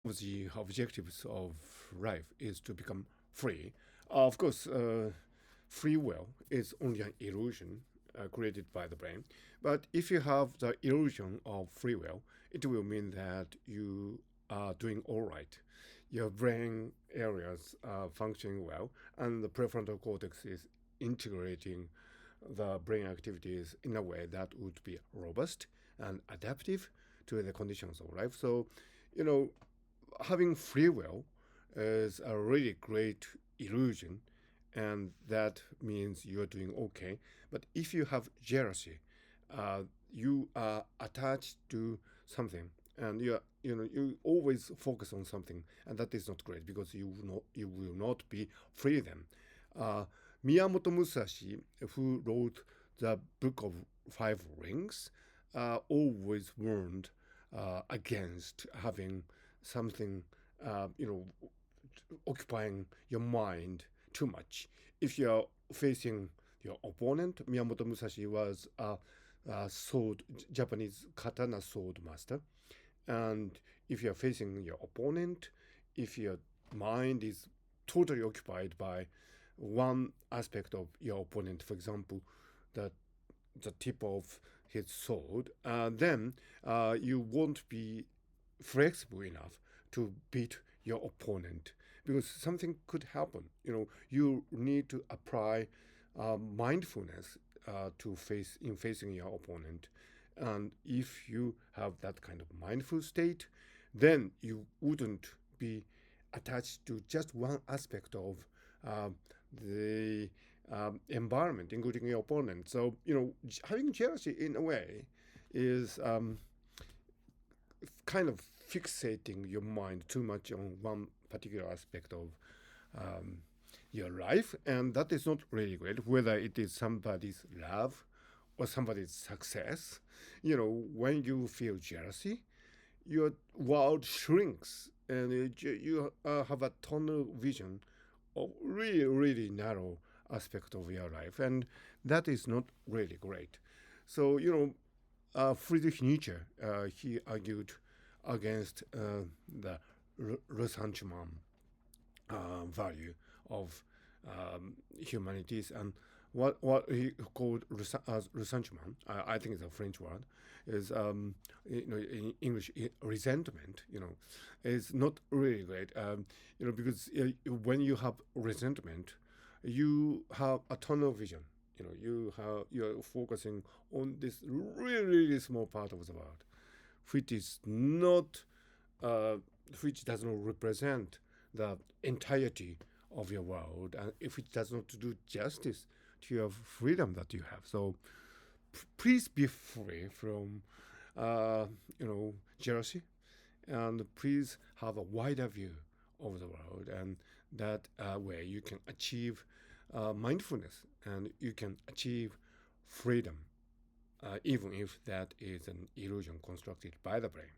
the objectives of life is to become free. Of course, free will is only an illusion created by the brain. But if you have the illusion of free will, it will mean that you are doing all right. Your brain areas are functioning well, and the prefrontal cortex is integrating the brain activities in a way that would be robust and adaptive to the conditions of life. So, you know, having free will is a really great illusion, and that means you're doing okay. But if you have jealousy, you are attached to something, and you always focus on something, and that is not great because you will not be free then. Uh, Miyamoto Musashi, who wrote the Book of Five Rings, always warned against having something, you know, occupying your mind too much. If you're facing your opponent, Miyamoto Musashi was a sword, Japanese katana sword master. And if you're facing your opponent, if your mind is totally occupied by one aspect of your opponent, for example, the the tip of his sword, then you won't be flexible enough to beat your opponent because something could happen. You need to apply mindfulness to face in facing your opponent, and if you have that kind of mindful state, then you wouldn't be attached to just one aspect of the environment, including your opponent. So having jealousy in a way is kind of fixating your mind too much on one particular aspect of um, your life, and that is not really great. Whether it is somebody's love or somebody's success, when you feel jealousy, your world shrinks, and you have a tunnel vision of really, really narrow aspect of your life, and that is not really great. So, Friedrich Nietzsche, he argued against the Ressentiments value of humanities, and what he called as resentment, I think it's a French word, is in English resentment. Is not really great. Because when you have resentment, you have a tunnel vision. You're focusing on this really, really small part of the world, which is not which does not represent the entirety of your world, and if it does not do justice to your freedom that you have. So please be free from jealousy, and please have a wider view of the world, and that way you can achieve mindfulness, and you can achieve freedom, even if that is an illusion constructed by the brain.